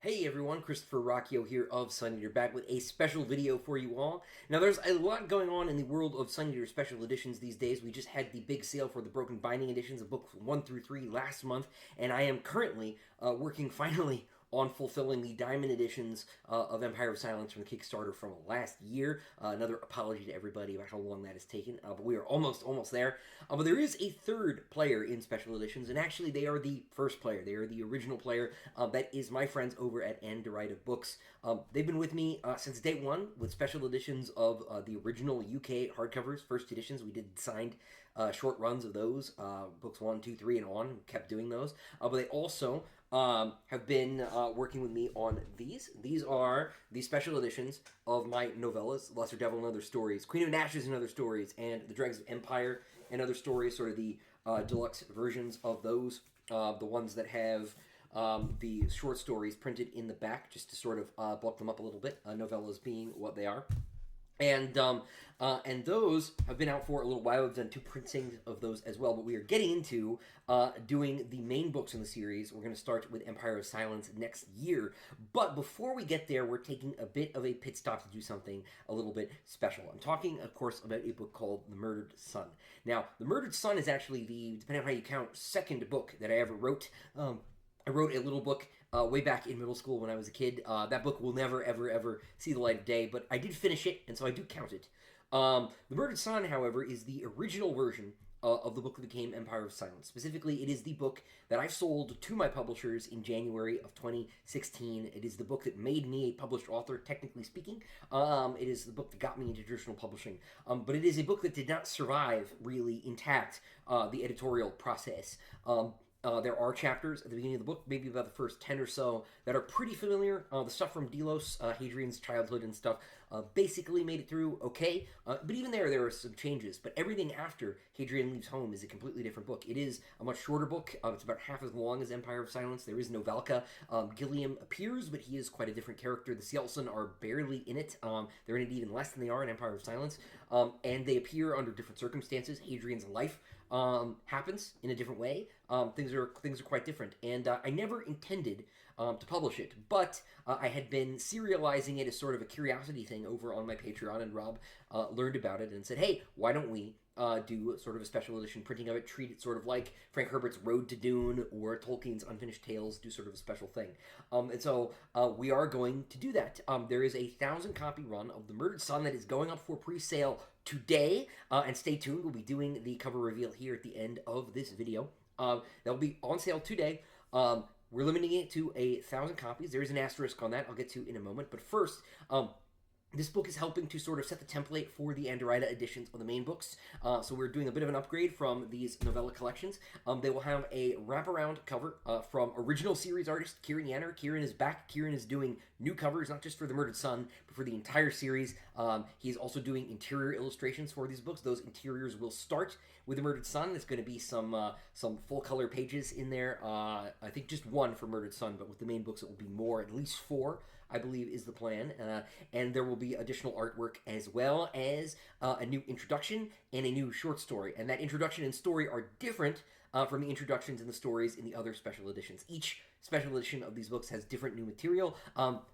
Hey everyone, Christopher Ruocchio here of Sun Eater, back with a special video for you all. Now there's a lot going on in the world of Sun Eater special editions these days. We just had the big sale for the Broken Binding editions of books 1 through 3 last month, and I am currently working finally on fulfilling the Diamond editions of Empire of Silence from the Kickstarter from last year. Another apology to everybody about how long that has taken, but we are almost there. But there is a third player in special editions, and actually they are the first player. They are the original player. That is my friends over at Anderida Books. They've been with me since day one with special editions of the original UK hardcovers, first editions. We did signed short runs of those, books 1, 2, 3, and on. Kept doing those. But they also have been working with me on these. These are the special editions of my novellas, Lesser Devil and Other Stories, Queen of Ashes and Other Stories, and The Dregs of Empire and Other Stories, sort of the deluxe versions of those, the ones that have the short stories printed in the back, just to sort of bulk them up a little bit, novellas being what they are. And those have been out for a little while. We've done 2 printings of those as well, but we are getting into doing the main books in the series. We're going to start with Empire of Silence next year. But before we get there, we're taking a bit of a pit stop to do something a little bit special. I'm talking, of course, about a book called The Murdered Son. Now, The Murdered Son is actually the, depending on how you count, second book that I ever wrote. I wrote a little book way back in middle school when I was a kid. That book will never, ever see the light of day, but I did finish it, and so I do count it. The Murdered Son, however, is the original version of the book that became Empire of Silence. Specifically, it is the book that I sold to my publishers in January of 2016. It is the book that made me a published author, technically speaking. It is the book that got me into traditional publishing. But it is a book that did not survive, really, intact, the editorial process. There are chapters at the beginning of the book, maybe about the first 10 or so, that are pretty familiar. The stuff from Delos, Hadrian's childhood and stuff, basically made it through okay. But even there are some changes. But everything after Hadrian Leaves Home is a completely different book. It is a much shorter book. It's about half as long as Empire of Silence. There is no Valka. Gilliam appears, but he is quite a different character. The Cielsen are barely in it. They're in it even less than they are in Empire of Silence. And they appear under different circumstances. Hadrian's life happens in a different way. Things are quite different, and I never intended to publish it, but I had been serializing it as sort of a curiosity thing over on my Patreon, and Rob learned about it and said, hey, why don't we do sort of a special edition printing of it, treat it sort of like Frank Herbert's Road to Dune or Tolkien's Unfinished Tales, do sort of a special thing. And so we are going to do that. There is a 1,000-copy run of The Murdered Son that is going up for pre-sale today, and stay tuned. We'll be doing the cover reveal here at the end of this video. That will be on sale today. We're limiting it to 1,000 copies. There is an asterisk on that I'll get to in a moment. But first, this book is helping to sort of set the template for the Anderida editions of the main books. So we're doing a bit of an upgrade from these novella collections. They will have a wraparound cover from original series artist Kieran Yanner. Kieran is back. Kieran is doing new covers, not just for The Murdered Son, but for the entire series. He is also doing interior illustrations for these books. Those interiors will start with The Murdered Son. There's going to be some full-color pages in there. I think just 1 for Murdered Son, but with the main books it will be more, at least 4. I believe is the plan, and there will be additional artwork as well as a new introduction and a new short story. And that introduction and story are different from the introductions and the stories in the other special editions. Each special edition of these books has different new material,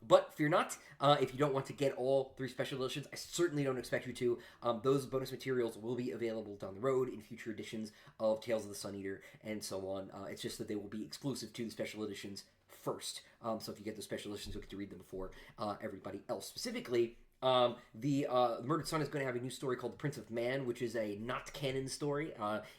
but fear not, if you don't want to get all 3 special editions, I certainly don't expect you to. Those bonus materials will be available down the road in future editions of Tales of the Sun Eater and so on. It's just that they will be exclusive to the special editions first. So if you get the special editions, you'll get to read them before everybody else. Specifically, the Murdered Son is going to have a new story called The Prince of Man, which is a not canon story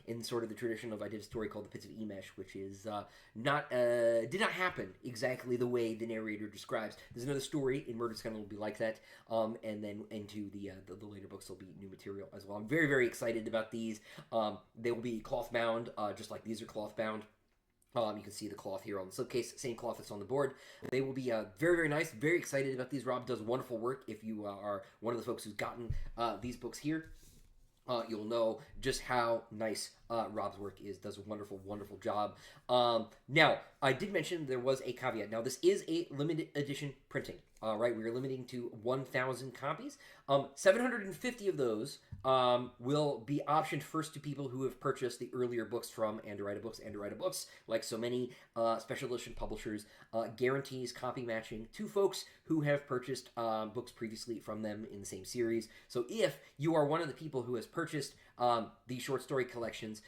in sort of the tradition of, I did a story called The Pits of Emesh, which is did not happen exactly the way the narrator describes. There's another story in Murdered Son that will be like that, and then into the later books will be new material as well. I'm very, very excited about these. They will be cloth bound, just like these are cloth bound. You can see the cloth here on the slipcase, same cloth that's on the board. They will be very, very nice. Very excited about these. Rob does wonderful work. If you are one of the folks who's gotten these books here, you'll know just how nice Rob's work is. Does a wonderful, wonderful job. Now, I did mention there was a caveat. Now, this is a limited edition printing. Right, we are limiting to 1,000 copies. 750 of those will be optioned first to people who have purchased the earlier books from Anderida Books. Anderida Books, like so many special edition publishers, guarantees copy matching to folks who have purchased books previously from them in the same series. So if you are one of the people who has purchased these short story collections,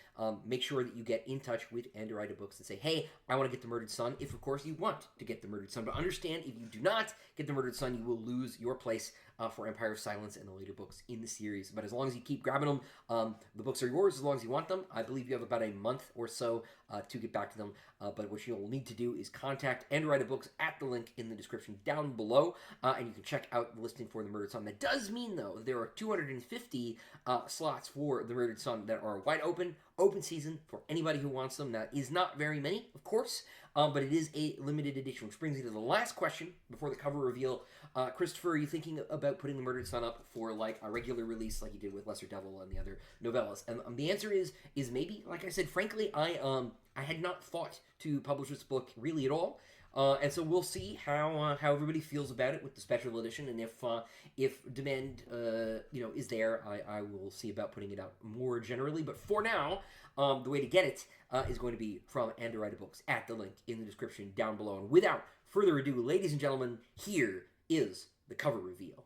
make sure that you get in touch with Anderida Books and say, hey, I want to get the Murdered Son, if of course you want to get the Murdered Son. But understand, if you do not get the Murdered Son, you will lose your place for Empire of Silence and the later books in the series. But as long as you keep grabbing them, the books are yours as long as you want them. I believe you have about a month or so to get back to them. But what you'll need to do is contact Anderida Books at the link in the description down below, and you can check out the listing for the Murdered Son. That does mean, though, there are 250 slots for the Murdered Son that are wide open season for anybody who wants them. That is not very many, of course, but it is a limited edition, which brings me to the last question before the cover reveal. Christopher, are you thinking about putting the Murdered Son up for like a regular release like you did with Lesser Devil and the other novellas? And the answer is maybe. Like I said, frankly, I had not thought to publish this book really at all. And so we'll see how everybody feels about it with the special edition, and if demand is there, I will see about putting it out more generally. But for now, the way to get it is going to be from Anderida Books at the link in the description down below. And without further ado, ladies and gentlemen, here is the cover reveal.